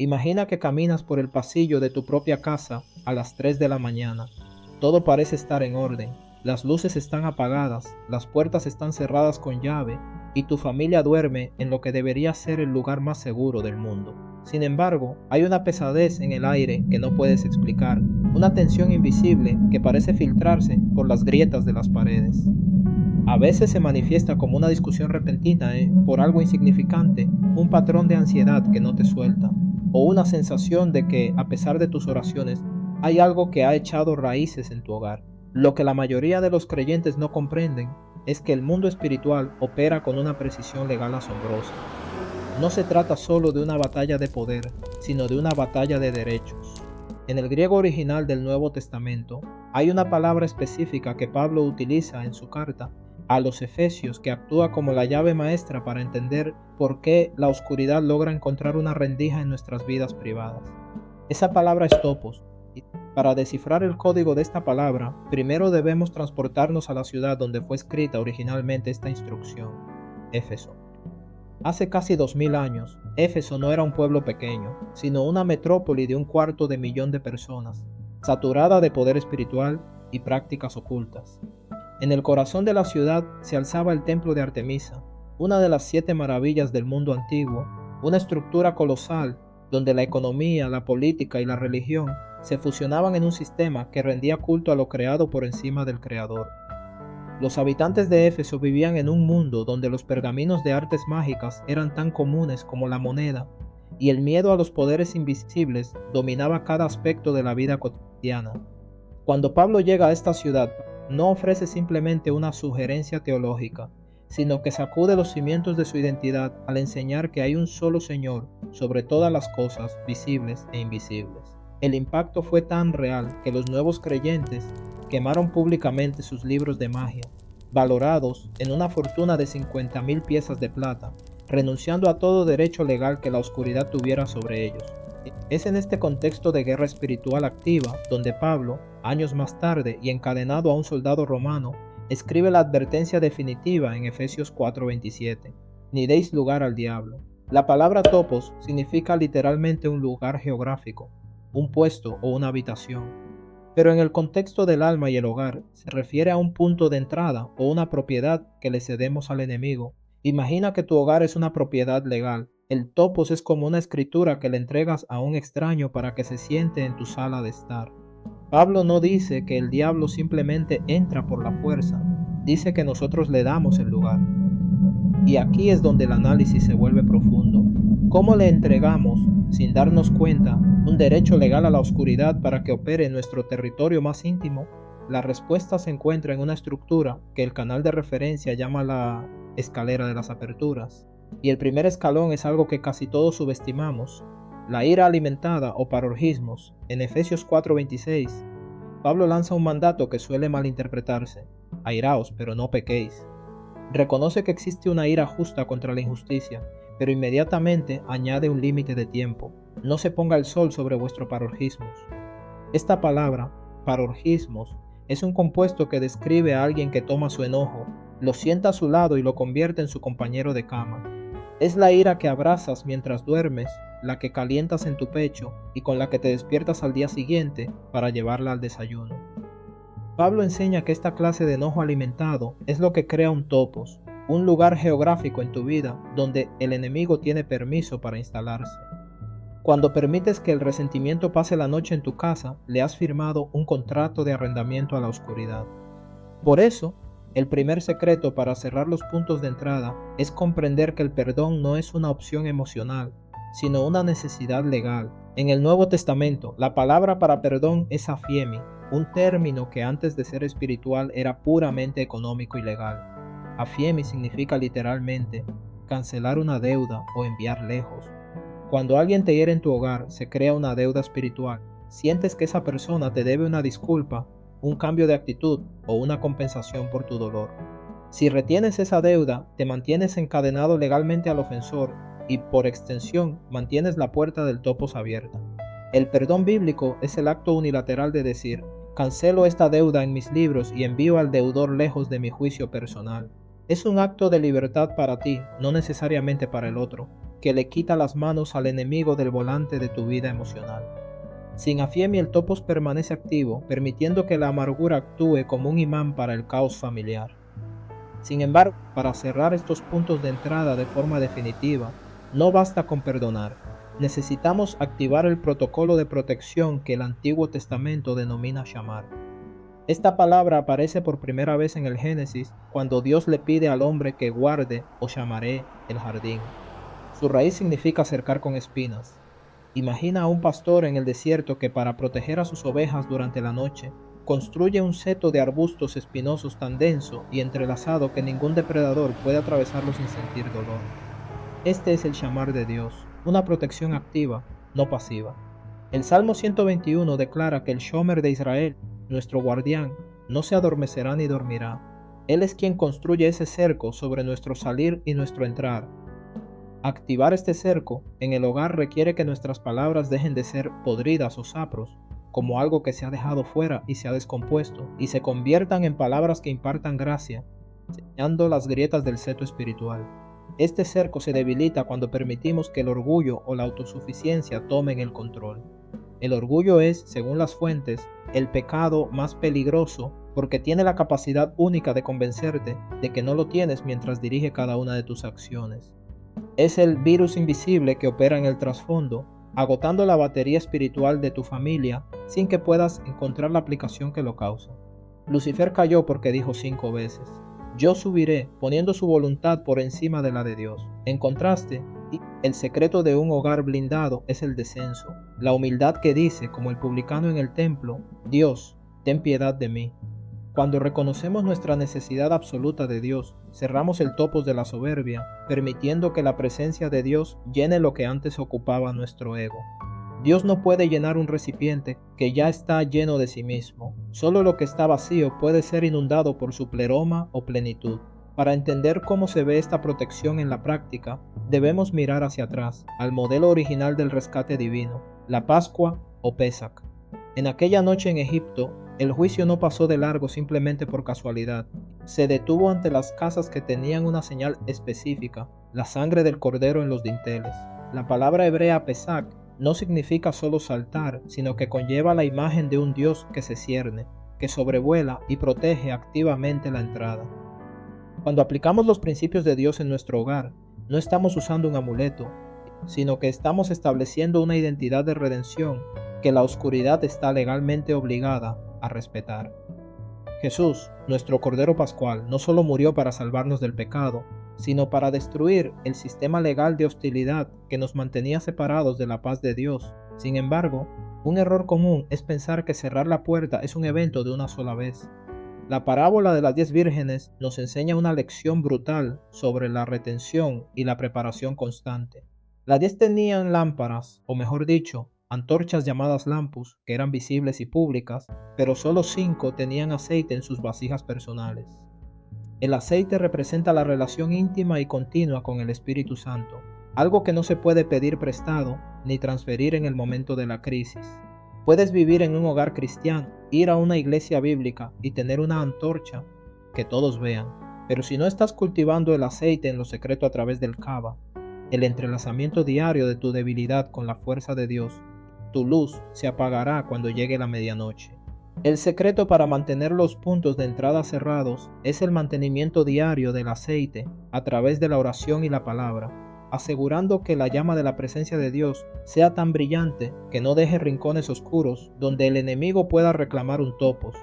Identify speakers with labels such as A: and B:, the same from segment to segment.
A: Imagina que caminas por el pasillo de tu propia casa a las 3 de la mañana. Todo parece estar en orden. Las luces están apagadas, las puertas están cerradas con llave y tu familia duerme en lo que debería ser el lugar más seguro del mundo. Sin embargo, hay una pesadez en el aire que no puedes explicar, una tensión invisible que parece filtrarse por las grietas de las paredes. A veces se manifiesta como una discusión repentina por algo insignificante, un patrón de ansiedad que no te suelta, o una sensación de que, a pesar de tus oraciones, hay algo que ha echado raíces en tu hogar. Lo que la mayoría de los creyentes no comprenden es que el mundo espiritual opera con una precisión legal asombrosa. No se trata solo de una batalla de poder, sino de una batalla de derechos. En el griego original del Nuevo Testamento, hay una palabra específica que Pablo utiliza en su carta a los Efesios que actúa como la llave maestra para entender por qué la oscuridad logra encontrar una rendija en nuestras vidas privadas. Esa palabra es topos. Y para descifrar el código de esta palabra, primero debemos transportarnos a la ciudad donde fue escrita originalmente esta instrucción, Éfeso. Hace casi 2000 años, Éfeso no era un pueblo pequeño, sino una metrópoli de 250,000 de personas, saturada de poder espiritual y prácticas ocultas. En el corazón de la ciudad se alzaba el templo de Artemisa, una de las 7 maravillas del mundo antiguo, una estructura colosal donde la economía, la política y la religión se fusionaban en un sistema que rendía culto a lo creado por encima del creador. Los habitantes de Éfeso vivían en un mundo donde los pergaminos de artes mágicas eran tan comunes como la moneda, y el miedo a los poderes invisibles dominaba cada aspecto de la vida cotidiana. Cuando Pablo llega a esta ciudad, no ofrece simplemente una sugerencia teológica, sino que sacude los cimientos de su identidad al enseñar que hay un solo Señor sobre todas las cosas visibles e invisibles. El impacto fue tan real que los nuevos creyentes quemaron públicamente sus libros de magia, valorados en una fortuna de 50,000 piezas de plata, renunciando a todo derecho legal que la oscuridad tuviera sobre ellos. Es en este contexto de guerra espiritual activa donde Pablo, años más tarde y encadenado a un soldado romano, escribe la advertencia definitiva en Efesios 4:27: ni deis lugar al diablo. La palabra topos significa literalmente un lugar geográfico, un puesto o una habitación, pero en el contexto del alma y el hogar se refiere a un punto de entrada o una propiedad que le cedemos al enemigo. Imagina que tu hogar es una propiedad legal. El topos es como una escritura que le entregas a un extraño para que se siente en tu sala de estar. Pablo no dice que el diablo simplemente entra por la fuerza, dice que nosotros le damos el lugar. Y aquí es donde el análisis se vuelve profundo. ¿Cómo le entregamos, sin darnos cuenta, un derecho legal a la oscuridad para que opere en nuestro territorio más íntimo? La respuesta se encuentra en una estructura que el canal de referencia llama la escalera de las aperturas. Y el primer escalón es algo que casi todos subestimamos: la ira alimentada o parorgismos. En Efesios 4:26, Pablo lanza un mandato que suele malinterpretarse: airaos, pero no pequéis. Reconoce que existe una ira justa contra la injusticia, pero inmediatamente añade un límite de tiempo: no se ponga el sol sobre vuestros parorgismos. Esta palabra, parorgismos, es un compuesto que describe a alguien que toma su enojo, lo sienta a su lado y lo convierte en su compañero de cama. Es la ira que abrazas mientras duermes, la que calientas en tu pecho y con la que te despiertas al día siguiente para llevarla al desayuno. Pablo enseña que esta clase de enojo alimentado es lo que crea un topos, un lugar geográfico en tu vida donde el enemigo tiene permiso para instalarse. Cuando permites que el resentimiento pase la noche en tu casa, le has firmado un contrato de arrendamiento a la oscuridad. Por eso, el primer secreto para cerrar los puntos de entrada es comprender que el perdón no es una opción emocional, sino una necesidad legal. En el Nuevo Testamento, la palabra para perdón es afiemi, un término que antes de ser espiritual era puramente económico y legal. Afiemi significa literalmente cancelar una deuda o enviar lejos. Cuando alguien te hiere en tu hogar, se crea una deuda espiritual. Sientes que esa persona te debe una disculpa, un cambio de actitud o una compensación por tu dolor. Si retienes esa deuda, te mantienes encadenado legalmente al ofensor y, por extensión, mantienes la puerta del topos abierta. El perdón bíblico es el acto unilateral de decir: cancelo esta deuda en mis libros y envío al deudor lejos de mi juicio personal. Es un acto de libertad para ti, no necesariamente para el otro. que le quita las manos al enemigo del volante de tu vida emocional. Sin afiemi el topos permanece activo, permitiendo que la amargura actúe como un imán para el caos familiar. Sin embargo, para cerrar estos puntos de entrada de forma definitiva, no basta con perdonar. Necesitamos activar el protocolo de protección que el Antiguo Testamento denomina shamar. Esta palabra aparece por primera vez en el Génesis cuando Dios le pide al hombre que guarde o llamaré el jardín. Su raíz significa cercar con espinas. Imagina a un pastor en el desierto que para proteger a sus ovejas durante la noche, construye un seto de arbustos espinosos tan denso y entrelazado que ningún depredador puede atravesarlo sin sentir dolor. Este es el shamar de Dios, una protección activa, no pasiva. El Salmo 121 declara que el shomer de Israel, nuestro guardián, no se adormecerá ni dormirá. Él es quien construye ese cerco sobre nuestro salir y nuestro entrar. Activar este cerco en el hogar requiere que nuestras palabras dejen de ser podridas o sapros, como algo que se ha dejado fuera y se ha descompuesto, y se conviertan en palabras que impartan gracia, sellando las grietas del seto espiritual. Este cerco se debilita cuando permitimos que el orgullo o la autosuficiencia tomen el control. El orgullo es, según las fuentes, el pecado más peligroso porque tiene la capacidad única de convencerte de que no lo tienes mientras dirige cada una de tus acciones. Es el virus invisible que opera en el trasfondo, agotando la batería espiritual de tu familia sin que puedas encontrar la aplicación que lo causa. Lucifer cayó porque dijo 5 veces, yo subiré, poniendo su voluntad por encima de la de Dios. En contraste, el secreto de un hogar blindado es el descenso, la humildad que dice, como el publicano en el templo, Dios, ten piedad de mí. Cuando reconocemos nuestra necesidad absoluta de Dios, cerramos el topos de la soberbia, permitiendo que la presencia de Dios llene lo que antes ocupaba nuestro ego. Dios no puede llenar un recipiente que ya está lleno de sí mismo. Solo lo que está vacío puede ser inundado por su pleroma o plenitud. Para entender cómo se ve esta protección en la práctica, debemos mirar hacia atrás, al modelo original del rescate divino, la Pascua o Pesach. En aquella noche en Egipto, el juicio no pasó de largo simplemente por casualidad. Se detuvo ante las casas que tenían una señal específica, la sangre del cordero en los dinteles. La palabra hebrea Pesach no significa solo saltar, sino que conlleva la imagen de un Dios que se cierne, que sobrevuela y protege activamente la entrada. Cuando aplicamos los principios de Dios en nuestro hogar, no estamos usando un amuleto, sino que estamos estableciendo una identidad de redención que la oscuridad está legalmente obligada a respetar. Jesús, nuestro Cordero Pascual, no solo murió para salvarnos del pecado, sino para destruir el sistema legal de hostilidad que nos mantenía separados de la paz de Dios. Sin embargo, un error común es pensar que cerrar la puerta es un evento de una sola vez. La parábola de las 10 vírgenes nos enseña una lección brutal sobre la retención y la preparación constante. Las 10 tenían lámparas, o mejor dicho, antorchas llamadas lampus, que eran visibles y públicas, pero solo 5 tenían aceite en sus vasijas personales. El aceite representa la relación íntima y continua con el Espíritu Santo, algo que no se puede pedir prestado ni transferir en el momento de la crisis. Puedes vivir en un hogar cristiano, ir a una iglesia bíblica y tener una antorcha que todos vean, pero si no estás cultivando el aceite en lo secreto a través del Kava, el entrelazamiento diario de tu debilidad con la fuerza de Dios, tu luz se apagará cuando llegue la medianoche. El secreto para mantener los puntos de entrada cerrados es el mantenimiento diario del aceite a través de la oración y la palabra, asegurando que la llama de la presencia de Dios sea tan brillante que no deje rincones oscuros donde el enemigo pueda reclamar un topos.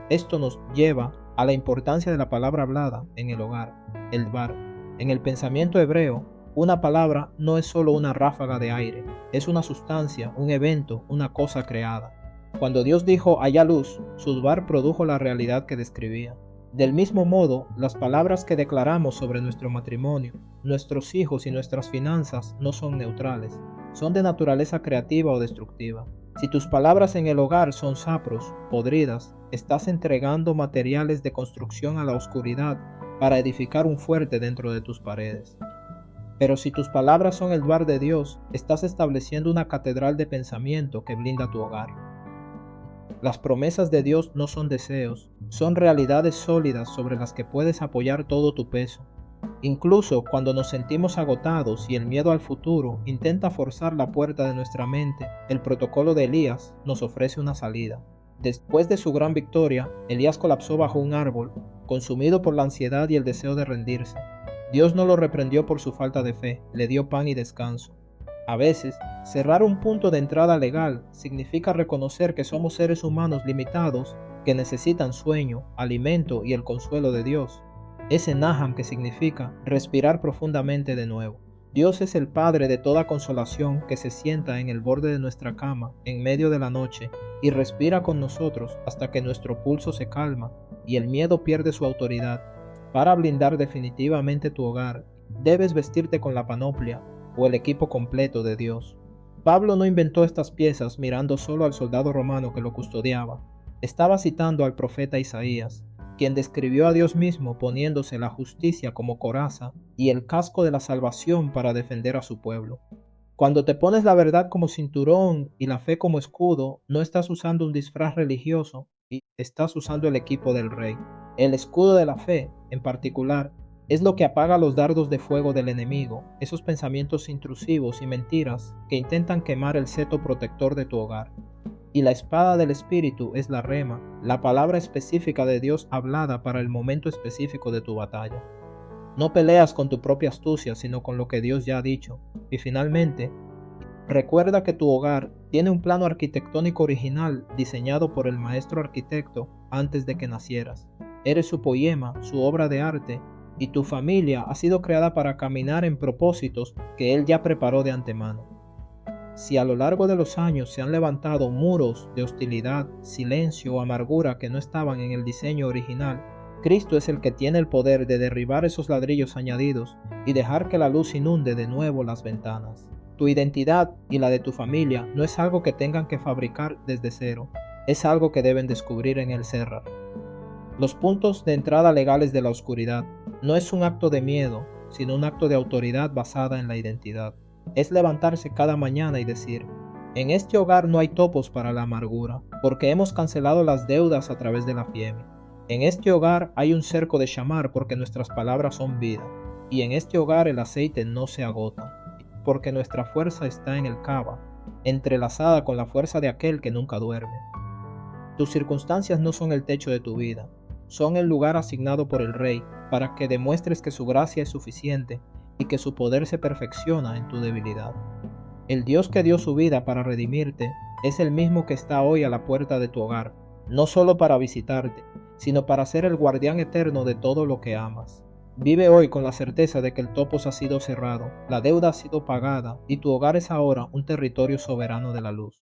A: Esto nos lleva a la importancia de la palabra hablada en el hogar, el dvar. En el pensamiento hebreo, una palabra no es solo una ráfaga de aire, es una sustancia, un evento, una cosa creada. Cuando Dios dijo haya luz, su dvar produjo la realidad que describía. Del mismo modo, las palabras que declaramos sobre nuestro matrimonio, nuestros hijos y nuestras finanzas no son neutrales, son de naturaleza creativa o destructiva. Si tus palabras en el hogar son sapros, podridas, estás entregando materiales de construcción a la oscuridad para edificar un fuerte dentro de tus paredes. Pero si tus palabras son el dvar de Dios, estás estableciendo una catedral de pensamiento que blinda tu hogar. Las promesas de Dios no son deseos, son realidades sólidas sobre las que puedes apoyar todo tu peso. Incluso cuando nos sentimos agotados y el miedo al futuro intenta forzar la puerta de nuestra mente, el protocolo de Elías nos ofrece una salida. Después de su gran victoria, Elías colapsó bajo un árbol, consumido por la ansiedad y el deseo de rendirse. Dios no lo reprendió por su falta de fe, le dio pan y descanso. A veces, cerrar un punto de entrada legal significa reconocer que somos seres humanos limitados que necesitan sueño, alimento y el consuelo de Dios. Ese Naham que significa respirar profundamente de nuevo. Dios es el Padre de toda consolación que se sienta en el borde de nuestra cama en medio de la noche y respira con nosotros hasta que nuestro pulso se calma y el miedo pierde su autoridad. Para blindar definitivamente tu hogar, debes vestirte con la panoplia o el equipo completo de Dios. Pablo no inventó estas piezas mirando solo al soldado romano que lo custodiaba. Estaba citando al profeta Isaías, quien describió a Dios mismo poniéndose la justicia como coraza y el casco de la salvación para defender a su pueblo. Cuando te pones la verdad como cinturón y la fe como escudo, no estás usando un disfraz religioso, y estás usando el equipo del rey. El escudo de la fe, en particular, es lo que apaga los dardos de fuego del enemigo, esos pensamientos intrusivos y mentiras que intentan quemar el cetro protector de tu hogar. Y la espada del Espíritu es la rema, la palabra específica de Dios hablada para el momento específico de tu batalla. No peleas con tu propia astucia, sino con lo que Dios ya ha dicho. Y finalmente, recuerda que tu hogar tiene un plano arquitectónico original diseñado por el maestro arquitecto antes de que nacieras. Eres su poema, su obra de arte, y tu familia ha sido creada para caminar en propósitos que Él ya preparó de antemano. Si a lo largo de los años se han levantado muros de hostilidad, silencio o amargura que no estaban en el diseño original, Cristo es el que tiene el poder de derribar esos ladrillos añadidos y dejar que la luz inunde de nuevo las ventanas. Tu identidad y la de tu familia no es algo que tengan que fabricar desde cero, es algo que deben descubrir en el Serrar. Los puntos de entrada legales de la oscuridad no es un acto de miedo, sino un acto de autoridad basada en la identidad. Es levantarse cada mañana y decir: en este hogar no hay topos para la amargura, porque hemos cancelado las deudas a través de la fieme. En este hogar hay un cerco de Shamar porque nuestras palabras son vida, y en este hogar el aceite no se agota, porque nuestra fuerza está en el Kaba, entrelazada con la fuerza de aquel que nunca duerme. Tus circunstancias no son el techo de tu vida, son el lugar asignado por el Rey para que demuestres que su gracia es suficiente y que su poder se perfecciona en tu debilidad. El Dios que dio su vida para redimirte es el mismo que está hoy a la puerta de tu hogar, no solo para visitarte, sino para ser el guardián eterno de todo lo que amas. Vive hoy con la certeza de que el topos ha sido cerrado, la deuda ha sido pagada y tu hogar es ahora un territorio soberano de la luz.